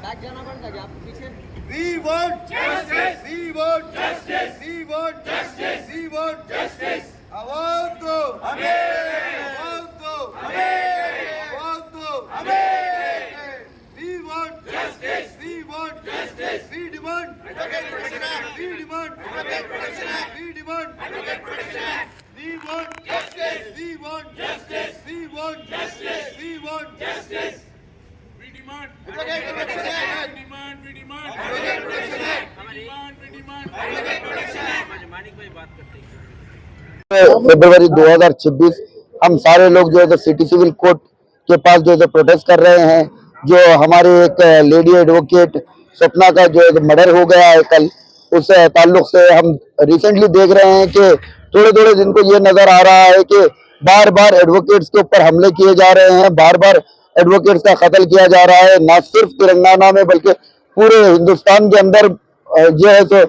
Back जाना पड़ता क्या आप पीछे? We want justice. We want justice. We want justice. We want justice. आवाज दो हमें, आवाज दो हमें, आवाज दो हमें. We want justice. We want justice. We demand Advocate Protection Act. We demand Advocate Protection Act. We demand Advocate Protection Act. We want justice. We want justice. We want justice. We want justice. We demand Advocate Protection Act. we demand Advocate Protection Act. we demand Advocate Protection Act. Manik भाई बात करते हैं। फरवरी 2026 हम सारे लोग जो है तो सिटी सिविल कोर्ट के पास जो है प्रोटेस्ट कर रहे हैं। जो हमारे एक लेडी एडवोकेट सपना का जो है मर्डर हो गया है कल, उस ताल्लुक से हम रिसेंटली देख रहे हैं कि थोड़े थोड़े दिन को ये नजर आ रहा है कि बार बार एडवोकेट्स के ऊपर हमले किए जा रहे हैं, बार बार एडवोकेट्स का कत्ल किया जा रहा है। ना सिर्फ तेलंगाना में बल्कि पूरे हिंदुस्तान के अंदर जो है तो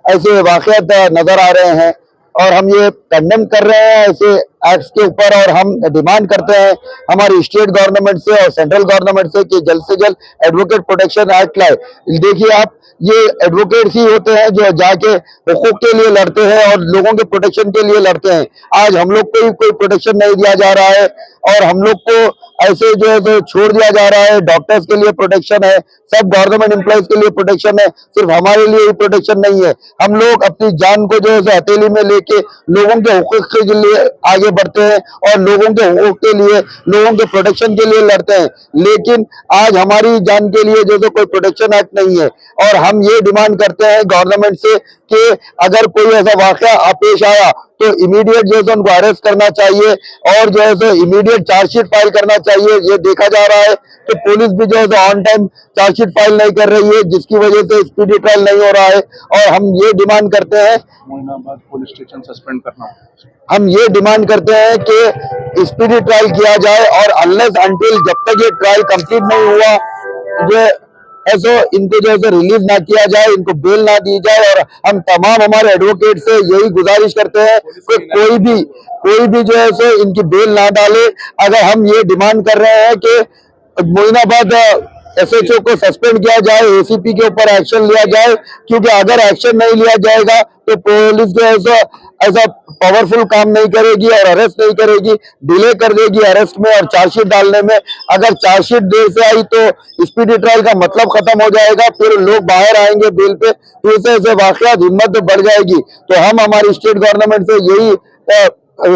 ऐसे वाक़यात नजर आ रहे हैं और हम ये कंडेम कर रहे हैं ऐसे एक्ट्स के ऊपर। और हम डिमांड करते हैं हमारी स्टेट गवर्नमेंट से और सेंट्रल गवर्नमेंट से कि जल्द से जल्द एडवोकेट प्रोटेक्शन एक्ट लाए। देखिए आप, ये एडवोकेट्स ही होते हैं जो जाके हुकूक के लिए लड़ते हैं और लोगों के प्रोटेक्शन के लिए लड़ते हैं। आज हम लोग को ही कोई प्रोटेक्शन नहीं दिया जा रहा है और हम लोग को ऐसे जो है तो छोड़ दिया जा रहा है। डॉक्टर्स के लिए प्रोटेक्शन है, सब गवर्नमेंट एम्प्लॉइज के लिए प्रोटेक्शन है, सिर्फ हमारे लिए ही प्रोटेक्शन नहीं है। हम लोग अपनी जान को जो है हथेली में लेके लोगों के हुकूक के लिए आगे बढ़ते हैं और लोगों के हुकूक के लिए, लोगों के प्रोटेक्शन के लिए लड़ते हैं। लेकिन आज हमारी जान के लिए जो कोई प्रोटेक्शन एक्ट नहीं है और हम ये डिमांड करते हैं गवर्नमेंट से कि अगर कोई ऐसा वाकया पेश आया तो इमीडिएट जो है उनको अरेस्ट करना चाहिए और जो है इमीडिएट चार्जशीट फाइल करना चाहिए। ये देखा जा रहा है कि पुलिस भी जो है ऑन टाइम चार्जशीट फाइल नहीं कर रही है, जिसकी वजह से स्पीडी ट्रायल नहीं हो रहा है। और हम ये डिमांड करते हैं मोइनाबाद पुलिस स्टेशन सस्पेंड करना। हम ये डिमांड करते हैं कि स्पीडी ट्रायल किया जाए और अनलेस अनटिल जब तक ये ट्रायल कंप्लीट नहीं हुआ जो ऐसा इनको जो है रिलीज ना किया जाए, इनको बेल ना दी जाए। और हम तमाम हमारे एडवोकेट से यही गुजारिश करते हैं कि कोई भी जो है सो इनकी बेल ना डाले। अगर हम ये डिमांड कर रहे हैं कि मोइनाबाद एसएचओ को सस्पेंड किया जाए, एसीपी के ऊपर एक्शन लिया जाए, क्योंकि अगर एक्शन नहीं लिया जाएगा तो पुलिस जो है सो ऐसा पावरफुल काम नहीं करेगी और अरेस्ट नहीं करेगी, डिले कर देगी अरेस्ट में और चार्जशीट डालने में। अगर चार्जशीट देर से आई तो स्पीडी ट्रायल का मतलब खत्म हो जाएगा, फिर लोग बाहर आएंगे बेल पे, फिर से ऐसे वाकयात हिम्मत बढ़ जाएगी। तो हम हमारी स्टेट गवर्नमेंट से यही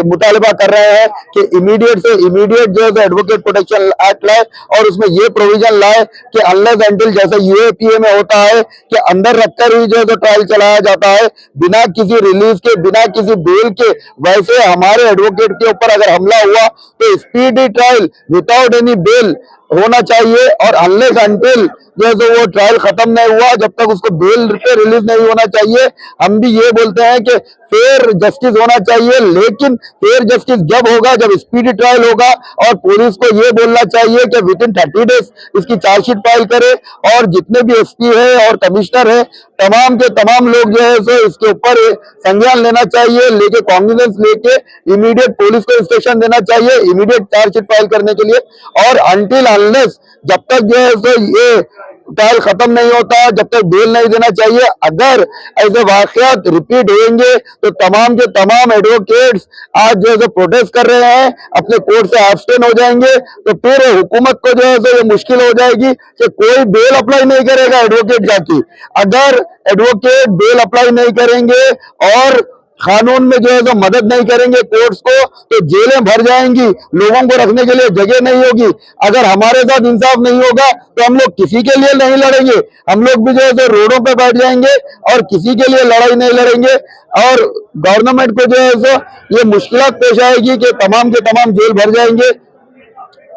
मुतालबा कर रहे हैं कि इमीडिएट से इमीडिएट जो है एडवोकेट प्रोटेक्शन एक्ट लाए और उसमें ये प्रोविजन लाए कि अनलेस एंटिल जैसे यूएपीए में होता है कि अंदर रखकर ही जो है ट्रायल चलाया जाता है बिना किसी रिलीज के, बिना किसी बेल के, वैसे हमारे एडवोकेट के ऊपर अगर हमला हुआ तो speedy trial without any bail होना चाहिए। और अनलेस अनटिल जैसे वो ट्रायल खत्म नहीं हुआ जब तक उसको बेल पे रिलीज नहीं होना चाहिए। हम भी ये बोलते हैं कि फेयर जस्टिस होना चाहिए, लेकिन फेयर जस्टिस जब होगा जब स्पीडी ट्रायल होगा और पुलिस को ये बोलना चाहिए कि विद इन 30 डेज इसकी चार्जशीट फाइल करे और जितने भी एसपी है और कमिश्नर है तमाम के तमाम लोग जो है सो इसके ऊपर संज्ञान लेना चाहिए, लेके कॉन्फिडेंस लेके इमीडिएट पुलिस को इंस्ट्रक्शन देना चाहिए इमीडिएट चार्जशीट फाइल करने के लिए। और अनटिल अनलेस जब तक जो है सो ये ट्रायल खत्म नहीं होता, जब तक बेल नहीं देना चाहिए। अगर ऐसे वाकयात रिपीट होंगे तो तमाम के तमाम एडवोकेट्स आज जो है प्रोटेस्ट कर रहे हैं, अपने कोर्ट से एब्सटेन हो जाएंगे। तो फिर हुकूमत को जो है ये मुश्किल हो जाएगी कि कोई बेल अप्लाई नहीं करेगा एडवोकेट जाके। अगर एडवोकेट बेल अप्लाई नहीं करेंगे और कानून में जो है तो मदद नहीं करेंगे कोर्ट्स को, तो जेलें भर जाएंगी, लोगों को रखने के लिए जगह नहीं होगी। अगर हमारे साथ इंसाफ नहीं होगा तो हम लोग किसी के लिए नहीं लड़ेंगे, हम लोग भी जो है तो रोडों पे बैठ जाएंगे और किसी के लिए लड़ाई नहीं लड़ेंगे। और गवर्नमेंट को जो है तो ये मुश्किलात पेश आएगी कि तमाम के तमाम जेल भर जाएंगे,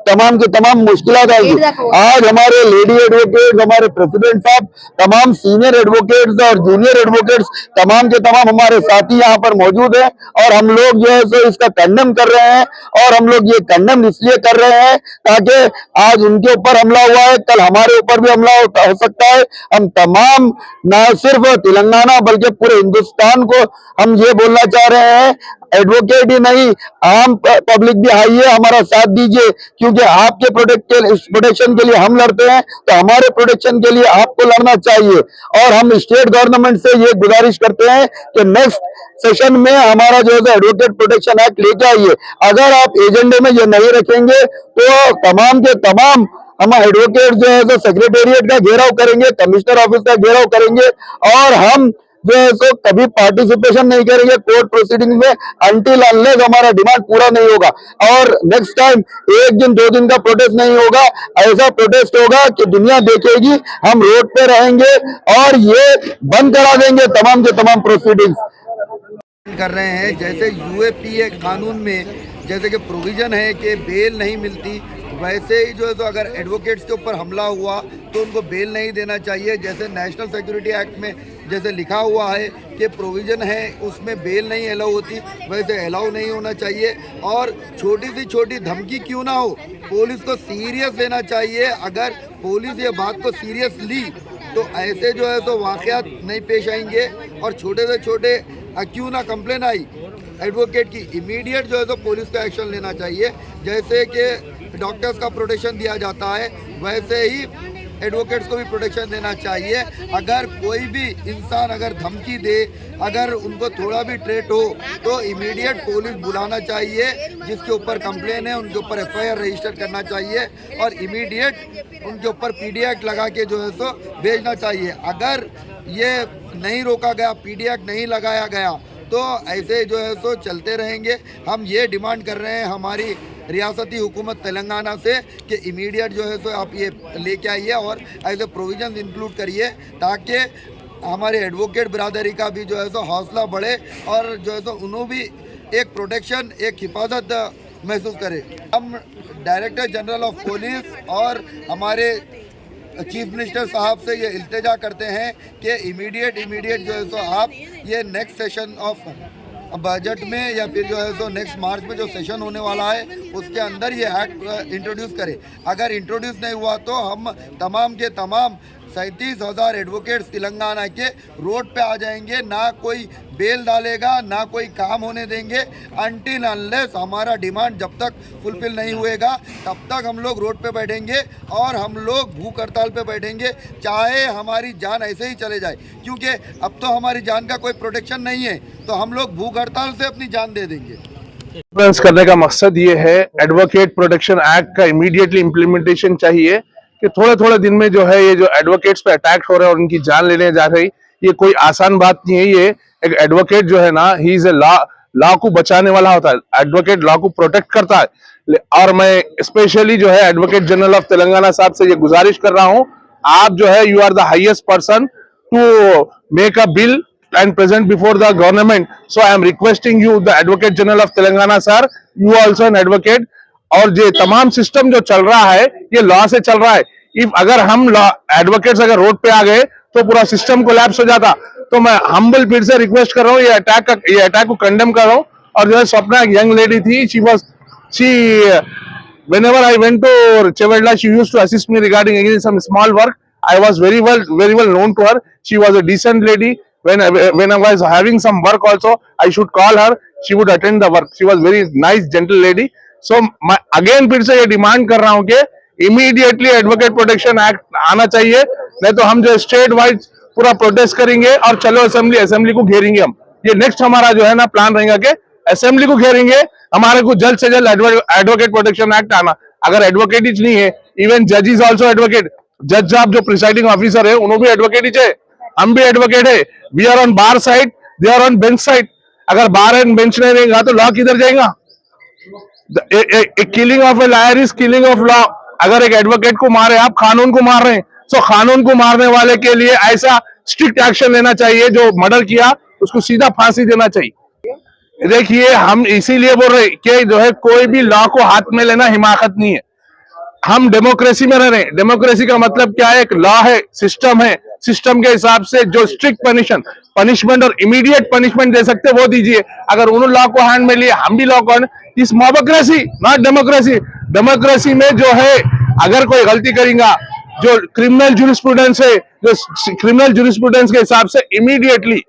तमाम की तमाम मुश्किलात आएगी। आज हमारे लेडी एडवोकेट्स, हमारे प्रेसिडेंट साहब, तमाम सीनियर एडवोकेट्स और जूनियर एडवोकेट्स तमाम के तमाम हमारे साथी यहाँ पर मौजूद हैं और हम लोग जो है सो इसका कंडेम कर रहे हैं। और हम लोग ये कंडेम इसलिए कर रहे हैं ताकि आज उनके ऊपर हमला हुआ है, कल हमारे ऊपर भी हमला हो सकता है। हम तमाम न सिर्फ तेलंगाना बल्कि पूरे हिंदुस्तान को हम ये बोलना चाह रहे हैं एडवोकेट ही नहीं, आम पब्लिक भी आइए, हमारा साथ दीजिए, क्योंकि आपके प्रोटेक्शन के लिए हम लड़ते हैं, तो हमारे प्रोटेक्शन के लिए आपको लड़ना चाहिए। और हम स्टेट गवर्नमेंट से ये गुजारिश करते हैं कि नेक्स्ट सेशन में हमारा जो है एडवोकेट प्रोटेक्शन एक्ट लेके आइए। अगर आप एजेंडे में ये नहीं रखेंगे तो तमाम के तमाम हम एडवोकेट जो है सेक्रेटेरिएट का घेराव करेंगे, कमिश्नर ऑफिस का घेराव करेंगे, और हम जो है सो कभी पार्टिसिपेशन नहीं करेंगे कोर्ट प्रोसीडिंग में अनटिल अनलेस हमारा डिमांड पूरा नहीं होगा। और नेक्स्ट टाइम 1 दिन 2 दिन का प्रोटेस्ट नहीं होगा, ऐसा प्रोटेस्ट होगा कि दुनिया देखेगी, हम रोड पे रहेंगे और ये बंद करा देंगे तमाम के तमाम प्रोसीडिंग्स कर रहे हैं। जैसे यूएपीए कानून में जैसे कि प्रोविजन है कि बेल नहीं मिलती, वैसे ही जो है तो अगर एडवोकेट्स के ऊपर हमला हुआ तो उनको बेल नहीं देना चाहिए। जैसे नेशनल सिक्योरिटी एक्ट में जैसे लिखा हुआ है कि प्रोविज़न है उसमें बेल नहीं अलाउ होती, वैसे अलाउ नहीं होना चाहिए। और छोटी सी छोटी धमकी क्यों ना हो, पुलिस को सीरियस लेना चाहिए। अगर पुलिस ये बात को सीरियस ली तो ऐसे जो है तो वाक़यात नहीं पेश आएंगे। और छोटे से छोटे क्यों ना कंप्लेन आई एडवोकेट की, इमीडिएट जो है तो पुलिस का एक्शन लेना चाहिए। जैसे कि डॉक्टर्स का प्रोटेक्शन दिया जाता है वैसे ही एडवोकेट्स को भी प्रोटेक्शन देना चाहिए। अगर कोई भी इंसान अगर धमकी दे, अगर उनको थोड़ा भी थ्रेट हो तो इमीडिएट पुलिस बुलाना चाहिए। जिसके ऊपर कंप्लेन है उनके ऊपर एफआईआर रजिस्टर करना चाहिए और इमीडिएट उनके ऊपर पीडी एक्ट लगा के जो है सो भेजना चाहिए। अगर ये नहीं रोका गया, पीडी एक्ट नहीं लगाया गया तो ऐसे जो है सो चलते रहेंगे। हम ये डिमांड कर रहे हैं हमारी रियासती हुकूमत तेलंगाना से कि इमीडिएट जो है सो आप ये लेके आइए और ऐसे प्रोविजन इंक्लूड करिए ताकि हमारे एडवोकेट बिरादरी का भी जो है सो हौसला बढ़े और जो है सो उन्होंने भी एक प्रोटेक्शन, एक हिफाजत महसूस करे। हम डायरेक्टर जनरल ऑफ पुलिस और हमारे चीफ मिनिस्टर साहब से ये इल्तिजा करते हैं कि इमीडिएट जो है सो आप ये नेक्स्ट सेशन ऑफ बजट में या फिर जो है सो नेक्स्ट मार्च में जो सेशन होने वाला है उसके अंदर ये एक्ट इंट्रोड्यूस करें। अगर इंट्रोड्यूस नहीं हुआ तो हम तमाम के तमाम 37,000 एडवोकेट्स तेलंगाना के रोड पे आ जाएंगे। ना कोई बेल डालेगा, ना कोई काम होने देंगे अनटिल अनलेस हमारा डिमांड जब तक फुलफिल नहीं होएगा तब तक हम लोग रोड पे बैठेंगे और हम लोग भूख हड़ताल पे बैठेंगे, चाहे हमारी जान ऐसे ही चले जाए। क्योंकि अब तो हमारी जान का कोई प्रोटेक्शन नहीं है तो हम लोग भूख हड़ताल से अपनी जान दे देंगे। करने का मकसद ये है, एडवोकेट प्रोटेक्शन एक्ट का इमीडिएटली इम्प्लीमेंटेशन चाहिए कि थोड़े थोड़े दिन में जो है ये जो एडवोकेट्स पे अटैक हो रहे हैं और उनकी जान लेने जा रही, ये कोई आसान बात नहीं है। ये एक एडवोकेट जो है ना, ही इज ए लॉ को बचाने वाला होता है, एडवोकेट लॉ को प्रोटेक्ट करता है। और मैं स्पेशली जो है एडवोकेट जनरल ऑफ तेलंगाना साहब से ये गुजारिश कर रहा हूँ, आप जो है you are the highest person to make a bill and present before the government. So I am requesting you, the Advocate General of Telangana sir, you also an advocate. और ये तमाम सिस्टम जो चल रहा है ये लॉ से चल रहा है। इफ अगर हम एडवोकेट्स अगर रोड पे आ गए तो पूरा सिस्टम कोलैप्स हो जाता। तो मैं हम्बल फिर से रिक्वेस्ट कर रहा हूँ, ये अटैक को कंडेम कर रहा हूँ। और जो है स्वप्ना एक यंग लेडी थी, she whenever I went to Chevedla, she used to assist me regarding some small work. I was very well known to her. She was a decent lady. When I was having some work also, I should call her. She would attend the work. She was very nice, gentle lady. So मैं again फिर से ये demand कर रहा हूँ कि immediately advocate protection act आना चाहिए, नहीं तो हम जो स्टेट वाइड पूरा प्रोटेस्ट करेंगे और चलो असेंबली को घेरेंगे। हम ये नेक्स्ट हमारा जो है ना प्लान रहेगा कि असेंबली को घेरेंगे। हमारे को जल्द से जल्द एडवोकेट प्रोटेक्शन एक्ट आना। अगर एडवोकेट ही नहीं है, इवन जज इज ऑल्सो एडवोकेट। जज साहब जो प्रिसाइडिंग ऑफिसर है उन्होंने भी एडवोकेट ही है, हम भी एडवोकेट है। We are on bar side, they are on bench side. अगर बार एंड बेंच नहीं रहेगा तो लॉ किधर जाएगा? Killing of a lawyer is killing of law. अगर एक एडवोकेट को मारे, आप कानून को मार रहे हैं, तो कानून को मारने वाले के लिए ऐसा स्ट्रिक्ट एक्शन लेना चाहिए। जो मर्डर किया उसको सीधा फांसी देना चाहिए। देखिए हम इसीलिए बोल रहे कि जो है कोई भी लॉ को हाथ में लेना हिमाकत नहीं है। हम डेमोक्रेसी में रह रहे हैं। डेमोक्रेसी का मतलब क्या है? एक लॉ है, सिस्टम है, सिस्टम के हिसाब से जो स्ट्रिक्ट पनिशमेंट और इमीडिएट पनिशमेंट दे सकते वो दीजिए। अगर उन्होंने लॉ को हैंड में लिए, हम भी लॉ को, इस मोबोक्रेसी नॉट डेमोक्रेसी। डेमोक्रेसी में जो है अगर कोई गलती करेगा, जो क्रिमिनल जूरिस्प्रूडेंस है, जो क्रिमिनल जूरिस्प्रूडेंस के हिसाब से इमीडिएटली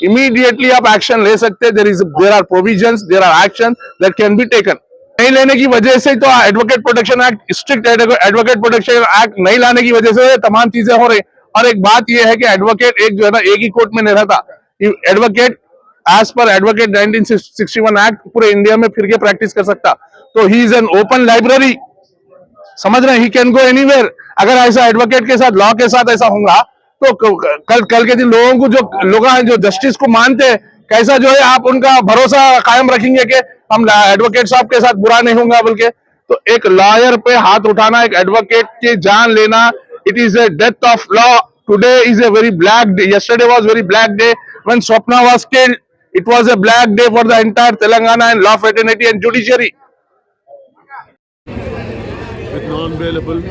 इमीडिएटली आप एक्शन ले सकते हैं। There are provisions, there are action that can be taken. नहीं लेने की वजह से तो advocate protection act, strict advocate protection act नहीं लाने की वजह से तमाम चीजें हो रही। और एक बात यह है कि एडवोकेट एक जो है ना एक ही कोर्ट में नहीं रहता। Advocate as per advocate 1961 act पूरे इंडिया में फिर के प्रैक्टिस कर सकता। तो he is an open library, समझ रहे हैं, ही कैन गो एनीवेयर। अगर ऐसा एडवोकेट के साथ, लॉ के साथ ऐसा होगा तो कल के दिन लोगों को जो जस्टिस को मानते हैं, कैसा जो है आप उनका भरोसा कायम रखेंगे कि हम एडवोकेट साहब के साथ बुरा नहीं होगा। बल्कि तो एक लॉयर पे हाथ उठाना, एक एडवोकेट की जान लेना, it is a death of law. Today is a very black day, yesterday was very black day when Swapna was killed. It was a black day for the entire Telangana and law fraternity and judiciary. With non-bailable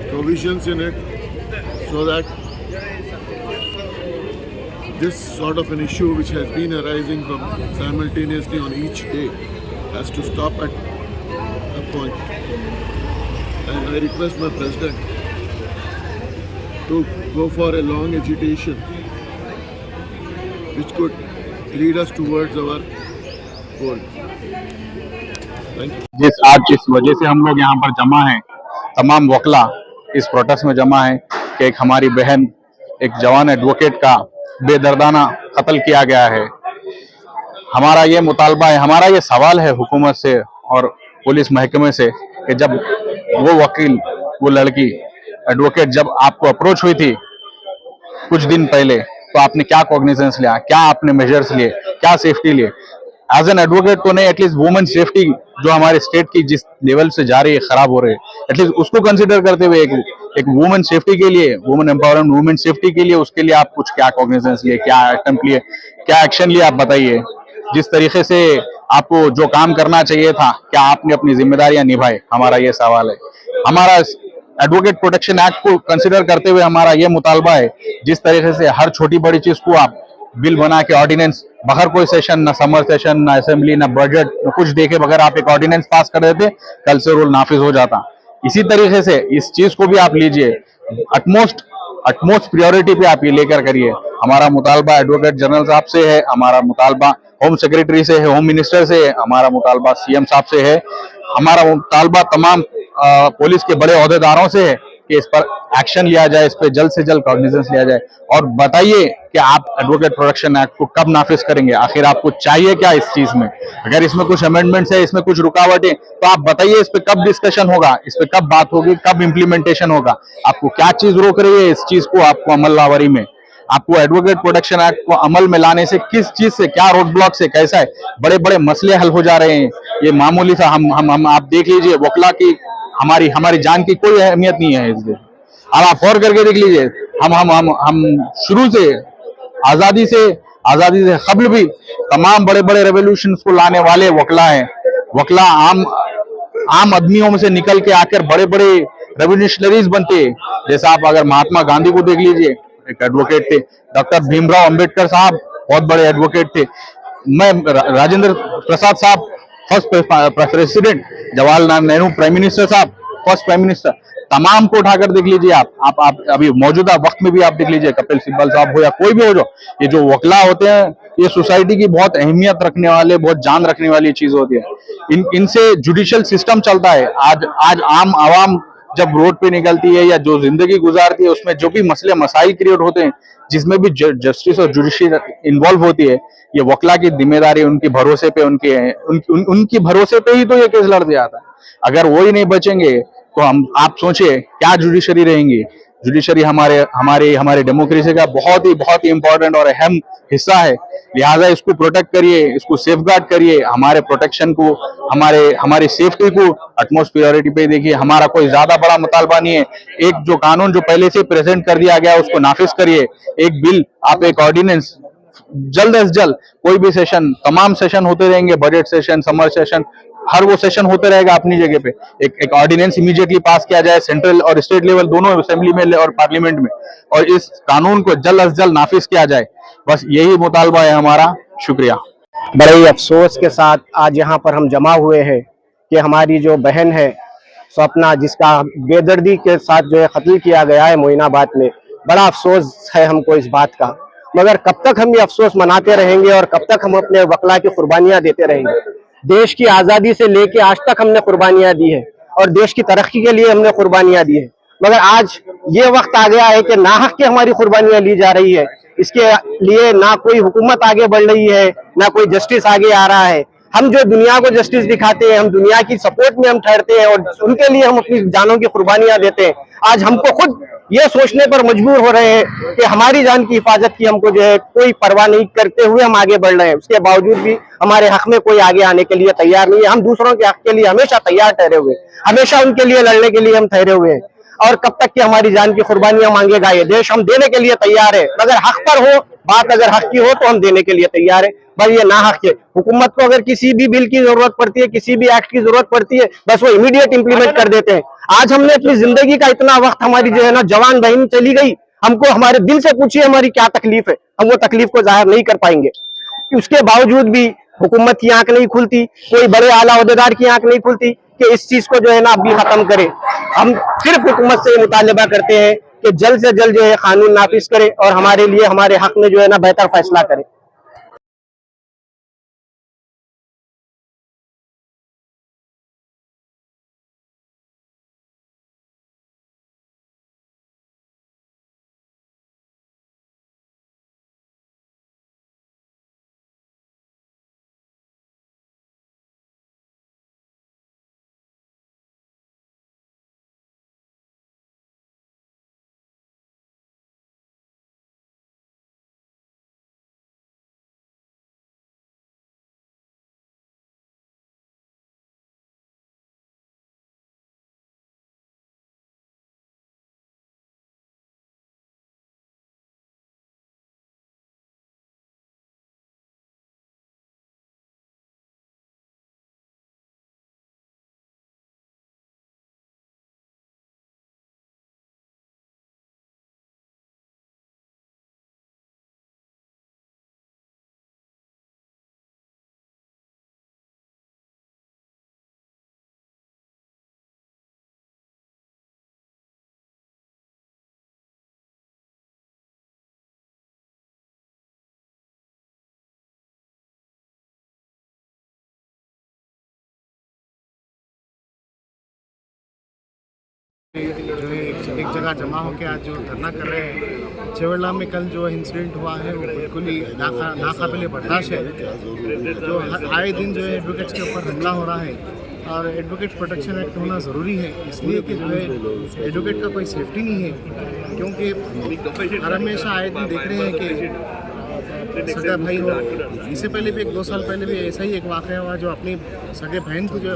provisions in it, so that this sort of an issue which has been arising from simultaneously on each day has to stop at a point. And I request my president to go for a long agitation which could lead us towards our goal. Thank you. आज जिस वजह से हम लोग यहाँ पर जमा हैं, तमाम वकला इस प्रोटेस्ट में जमा है कि एक हमारी बहन, एक जवान एडवोकेट का बेदर्दाना कत्ल किया गया है। हमारा ये मुतालबा है, हमारा ये सवाल है हुकूमत से और पुलिस महकमे से कि जब वो वकील, वो लड़की एडवोकेट जब आपको अप्रोच हुई थी कुछ दिन पहले, तो आपने क्या कॉग्निजेंस लिया, क्या आपने मेजर्स लिए, क्या सेफ्टी लिए? एज एन एडवोकेट तो नहीं, एटलीस्ट वुमेन सेफ्टी जो हमारे स्टेट की जिस लेवल से जा रही है, खराब हो रही है, एटलीस्ट उसको कंसिडर करते हुए एक वुमेन सेफ्टी के लिए, वुमेन एम्पावरमेंट, वुमेन सेफ्टी के लिए, उसके लिए आप कुछ क्या कॉग्निजेंस लिए, क्या अटेम्प्ट लिए, क्या एक्शन लिए, आप बताइए। जिस तरीके से आपको जो काम करना चाहिए था, क्या आपने अपनी जिम्मेदारियां निभाई? हमारा ये सवाल है। हमारा एडवोकेट प्रोटेक्शन एक्ट को कंसिडर करते हुए हमारा ये मुतालबा है, जिस तरीके से हर छोटी बड़ी चीज को आप बिल बना के ऑर्डिनेंस बगैर कोई सेशन, ना समर सेशन, ना असेंबली, ना बजट, कुछ देखे बगैर आप एक ऑर्डिनेंस पास कर देते, कल से रूल नाफिज हो जाता। इसी तरीके से इस चीज को भी आप लीजिए, अटमोस्ट प्रायोरिटी पे आप ये लेकर करिए। हमारा मुतालबा एडवोकेट जनरल साहब से है, हमारा मुतालबा होम सेक्रेटरी से है, होम मिनिस्टर से है, हमारा मुतालबा सीएम साहब से है, हमारा मुतालबा तमाम पुलिस के बड़े ओहदेदारों से है कि इस पर एक्शन लिया जाए, इस पर जल्द से जल्द कॉग्निजेंस लिया जाए। और बताइए कि आप एडवोकेट प्रोटेक्शन एक्ट को कब नाफिज करेंगे? आखिर आपको चाहिए क्या इस चीज में? अगर इसमें कुछ अमेंडमेंट्स है, इसमें कुछ रुकावटें, तो आप बताइए इस पे कब डिस्कशन होगा, इस पे कब बात होगी, कब इम्प्लीमेंटेशन होगा? आपको क्या चीज रोक रही है इस चीज को आपको अमलवारी में? आपको एडवोकेट प्रोटेक्शन एक्ट को अमल में लाने से किस चीज से, क्या रोड ब्लॉक से, कैसा है? बड़े बड़े मसले हल हो जा रहे हैं। ये मामूली सा हम आप देख लीजिए, वकला की हमारी जान की कोई अहमियत नहीं है इसमें। अब आप गौर करके देख लीजिए, हम शुरू से आजादी से कबल भी तमाम बड़े बड़े रेवोल्यूशन को लाने वाले वकला हैं। वकला आम आदमियों में से निकल के आकर बड़े बड़े रेवोल्यूशनरीज बनते हैं। जैसे आप अगर महात्मा गांधी को देख लीजिए, एक एडवोकेट थे। डॉक्टर भीमराव अंबेडकर साहब बहुत बड़े एडवोकेट थे। मैं राजेंद्र प्रसाद साहब first president, Jawaharlal Nehru prime minister साहब फर्स्ट प्राइम मिनिस्टर, तमाम को उठाकर देख लीजिए आप अभी मौजूदा वक्त में भी आप देख लीजिए, कपिल सिब्बल साहब हो या कोई भी हो, जो ये जो वकला होते हैं, ये सोसाइटी की बहुत अहमियत रखने वाले, बहुत जान रखने वाली चीज होती है। इनसे जुडिशियल सिस्टम चलता है। आज आम आवाम जब रोड पे निकलती है या जो जिंदगी गुजारती है, उसमें जो भी मसले मसाइल क्रिएट होते हैं, जिसमें भी जस्टिस और जुडिशरी इन्वॉल्व होती है, ये वकला की जिम्मेदारी, उनके भरोसे पे उनकी भरोसे पे ही तो ये केस लड़ जाता है। अगर वो ही नहीं बचेंगे तो आप सोचिए क्या जुडिशरी रहेंगी। जुडिशरी हमारे डेमोक्रेसी का बहुत ही इंपॉर्टेंट और अहम हिस्सा है। लिहाजा इसको प्रोटेक्ट करिए, इसको सेफगार्ड करिए, हमारे प्रोटेक्शन को, हमारी सेफ्टी को अटमोस्ट प्रायोरिटी पे देखिए। हमारा कोई ज्यादा बड़ा मुतालबा नहीं है। एक जो कानून जो पहले से प्रेजेंट कर दिया गया उसको नाफिज करिए। एक बिल, आप एक ऑर्डिनेंस जल्द से जल्द, कोई भी सेशन, तमाम सेशन होते रहेंगे, बजट सेशन, समर सेशन, हर वो सेशन होते रहेगा अपनी जगह पे। एक ऑर्डिनेंस इमीडिएटली पास किया जाए, सेंट्रल और स्टेट लेवल दोनों, असेंबली में और पार्लियामेंट में, और इस कानून को जल्द से जल्द नाफिज किया जाए। बस यही मुतालबा है हमारा। शुक्रिया। बड़े ही अफसोस के साथ आज यहाँ पर हम जमा हुए हैं कि हमारी जो बहन है स्वप्ना, जिसका बेदर्दी के साथ जो है कत्ल किया गया है मोइनाबाद में, बड़ा अफसोस है हमको इस बात का। मगर कब तक हम ये अफसोस मनाते रहेंगे और कब तक हम अपने वकला की कुर्बानियां देते रहेंगे। देश की आज़ादी से लेके आज तक हमने कुर्बानियां दी है और देश की तरक्की के लिए हमने कुर्बानियां दी है, मगर आज ये वक्त आ गया है कि नाहक की हमारी कुर्बानियां ली जा रही है। इसके लिए ना कोई हुकूमत आगे बढ़ रही है, ना कोई जस्टिस आगे आ रहा है। हम जो दुनिया को जस्टिस दिखाते हैं, हम दुनिया की सपोर्ट में हम ठहरते हैं और उनके लिए हम अपनी जानों की कुर्बानियां देते हैं। आज हमको खुद ये सोचने पर मजबूर हो रहे हैं कि हमारी जान की हिफाजत की हमको जो है कोई परवाह नहीं करते हुए हम आगे बढ़ रहे हैं। उसके बावजूद भी हमारे हक में कोई आगे आने के लिए तैयार नहीं है। हम दूसरों के हक के लिए हमेशा तैयार ठहरे हुए, हमेशा उनके लिए लड़ने के लिए हम ठहरे हुए हैं। और कब तक की हमारी जान की कुर्बानियां मांगेगा ये देश, हम देने के लिए तैयार है। अगर हक पर हो बात, अगर हक की हो तो हम देने के लिए तैयार है। बस ये ना हक है। हुकूमत को अगर किसी भी बिल की जरूरत पड़ती है, किसी भी एक्ट की जरूरत पड़ती है, बस वो इमीडिएट इंप्लीमेंट कर देते हैं। आज हमने अपनी जिंदगी का इतना वक्त, हमारी जो है ना जवान बहन चली गई, हमको हमारे दिल से पूछिए हमारी क्या तकलीफ है, हम वो तकलीफ को जाहिर नहीं कर पाएंगे। उसके बावजूद भी हुकूमत की आंख नहीं खुलती, कोई बड़े आला ओहदेदार की आंख नहीं खुलती कि इस चीज को जो है ना अभी खत्म करे। हम सिर्फ हुकूमत से मुतालबा करते हैं कि जल्द से जल्द जो है कानून नाफिज करे और हमारे लिए, हमारे हक में जो है ना बेहतर फैसला करे। जो है एक जगह जमा होकर आज जो धरना कर रहे हैं। चेवड़ला में कल जो इंसिडेंट हुआ है वो बिल्कुल ही नाकाबिले बर्दाश्त है। जो आए दिन जो है एडवोकेट्स के ऊपर हमला हो रहा है और एडवोकेट प्रोटेक्शन एक्ट होना ज़रूरी है, इसलिए कि जो है एडवोकेट का कोई सेफ्टी नहीं है। क्योंकि हर हमेशा आए दिन देख रहे हैं कि सगा भाई हो, इससे पहले भी 1-2 साल पहले भी ऐसा ही एक वाक़या हुआ जो अपनी सगे बहन को जो है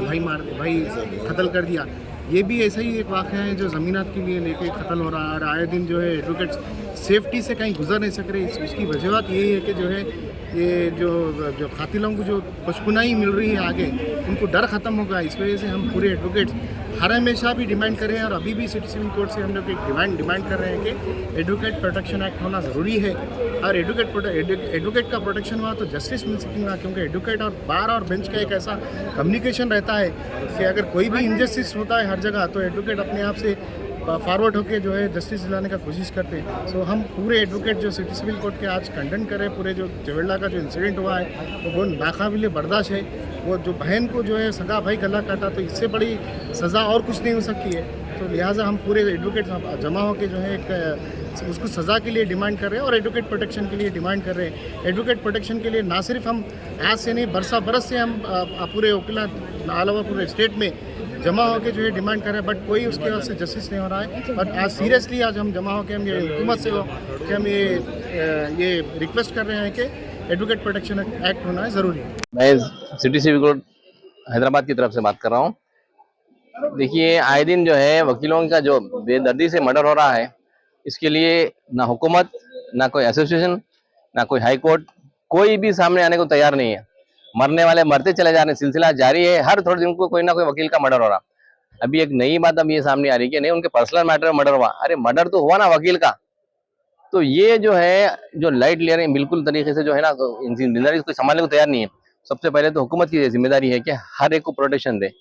भाई कत्ल कर दिया। ये भी ऐसा ही एक वाक़या है जो ज़मीनात के लिए लेके कत्ल हो रहा है और आए दिन जो है एडवोकेट्स सेफ्टी से कहीं गुजर नहीं सक रहे। उसकी वजह यही है कि जो है ये जो कातिलों को जो पशपुनाई मिल रही है आगे, उनको डर ख़त्म होगा। इस वजह से हम पूरे एडवोकेट्स हर हमेशा भी डिमांड कर रहे हैं और अभी भी सिटी सिविल कोर्ट से हम लोग एक डिमांड कर रहे हैं कि एडवोकेट प्रोटेक्शन एक्ट होना ज़रूरी है। और एडवोकेट का प्रोटेक्शन हुआ तो जस्टिस मिल सकेगा, क्योंकि एडवोकेट और बार और बेंच का एक ऐसा कम्युनिकेशन रहता है कि अगर कोई भी इनजस्टिस होता है हर जगह तो एडवोकेट अपने आप से फॉरवर्ड होकर जो है जस्टिस दिलाने का कोशिश करते हैं। सो हम पूरे एडवोकेट जो सिटी सिविल कोर्ट के आज कंडन करें, पूरे जो चवेड़ला का जो इंसिडेंट हुआ है वो नाकाबिले बर्दाश्त है। वो जो बहन को जो है सगा भाई गला काटा, तो इससे बड़ी सज़ा और कुछ नहीं हो सकती है। तो लिहाजा हम पूरे एडवोकेट जमा होकर जो है एक उसको सज़ा के लिए डिमांड कर रहे हैं और एडवोकेट प्रोटेक्शन के लिए डिमांड कर रहे हैं। एडवोकेट प्रोटेक्शन के लिए ना सिर्फ हम आज से नहीं बरस से हम पूरे वकीला अलावा पूरे स्टेट में जमा होकर जो है डिमांड कर रहे हैं, बट कोई उसके वजह से जस्टिस नहीं हो रहा है। बट आज सीरियसली आज हम जमा होकर हम ये हुकूमत से हो कि हम ये रिक्वेस्ट कर रहे हैं कि एडवोकेट प्रोटेक्शन एक्ट होना है ज़रूरी है। मैं सिटी सिविल कोर्ट हैदराबाद की तरफ से बात कर रहा हूँ। देखिए, आए दिन जो है वकीलों का जो बेदर्दी से मर्डर हो रहा है, इसके लिए ना हुकूमत, ना कोई एसोसिएशन, ना कोई हाई कोर्ट, कोई भी सामने आने को तैयार नहीं है। मरने वाले मरते चले जा रहे हैं, सिलसिला जारी है। हर थोड़े दिन को कोई ना कोई वकील का मर्डर हो रहा। अभी एक नई बात अब ये सामने आ रही है कि नहीं, उनके पर्सनल मैटर में मर्डर हुआ। अरे मर्डर तो हुआ ना वकील का। तो ये जो है जो लाइट ले रहे हैं बिल्कुल तरीके से, जो है ना जिम्मेदारी कोई संभालने को तैयार नहीं है। सबसे पहले तो हुकूमत की जिम्मेदारी है कि हर एक को प्रोटेक्शन दे।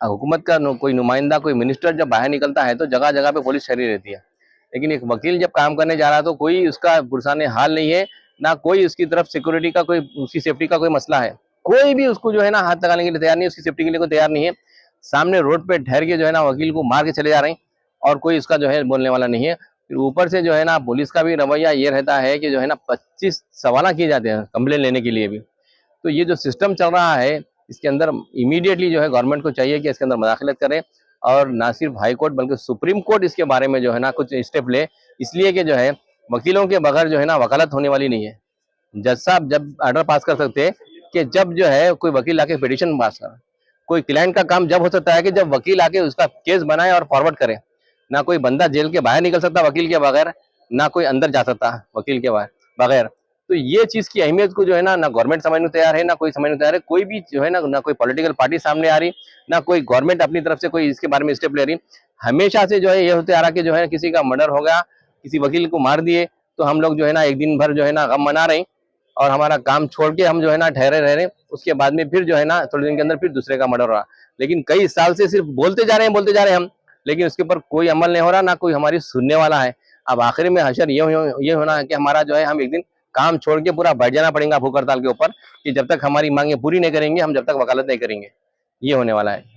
हुकूमत का कोई नुमाइंदा, कोई मिनिस्टर जब बाहर निकलता है तो जगह जगह पे पुलिस ठहरी रहती है, लेकिन एक वकील जब काम करने जा रहा है तो कोई उसका पुरसाने हाल नहीं है, ना कोई उसकी तरफ सिक्योरिटी का कोई उसकी सेफ्टी का कोई मसला है। कोई भी उसको जो है ना हाथ लगाने के लिए तैयार नहीं है, उसकी सेफ्टी के लिए कोई तैयार नहीं है। सामने रोड पे ठहर के जो है ना वकील को मार के चले जा रहे हैं और कोई उसका जो है बोलने वाला नहीं है। फिर ऊपर से जो है ना पुलिस का भी रवैया ये रहता है कि जो है ना 25 सवाल किए जाते हैं कंप्लेन लेने के लिए भी। तो ये जो सिस्टम चल रहा है इसके अंदर इमीडिएटली जो है गवर्नमेंट को चाहिए कि इसके अंदर मुदाखलत करे और ना सिर्फ हाई कोर्ट बल्कि सुप्रीम कोर्ट इसके बारे में जो है ना कुछ स्टेप ले, इसलिए कि जो है वकीलों के बगैर जो है ना वकालत होने वाली नहीं है। जज साहब जब ऑर्डर पास कर सकते हैं कि जब जो है कोई वकील आके पिटीशन पास करे, कोई क्लाइंट का काम जब हो सकता है कि जब वकील आके उसका केस बनाए और फॉरवर्ड करे। ना कोई बंदा जेल के बाहर निकल सकता वकील के बगैर, ना कोई अंदर जा सकता वकील के बगैर। तो ये चीज की अहमियत को जो है ना गवर्नमेंट समझने तैयार है, ना कोई समझने तैयार है। कोई भी जो है ना कोई पॉलिटिकल पार्टी सामने आ रही, ना कोई गवर्नमेंट अपनी तरफ से कोई इसके बारे में स्टेप ले रही। हमेशा से जो है ये होते आ रहा कि जो है किसी का मर्डर हो गया, किसी वकील को मार दिए तो हम लोग जो है ना एक दिन भर जो है ना गम मना रहे और हमारा काम छोड़ के हम जो है ना ठहरे रह रहे। उसके बाद में फिर जो है ना थोड़े दिन के अंदर फिर दूसरे का मर्डर हो रहा। लेकिन कई साल से सिर्फ बोलते जा रहे हैं हम, लेकिन उसके ऊपर कोई अमल नहीं हो रहा, ना कोई हमारी सुनने वाला है। अब आखिर में हशर ये होना है कि हमारा जो है हम एक दिन काम छोड़ के पूरा बैठ जाना पड़ेगा भूख हड़ताल के ऊपर कि जब तक हमारी मांगे पूरी नहीं करेंगे हम जब तक वकालत नहीं करेंगे। ये होने वाला है।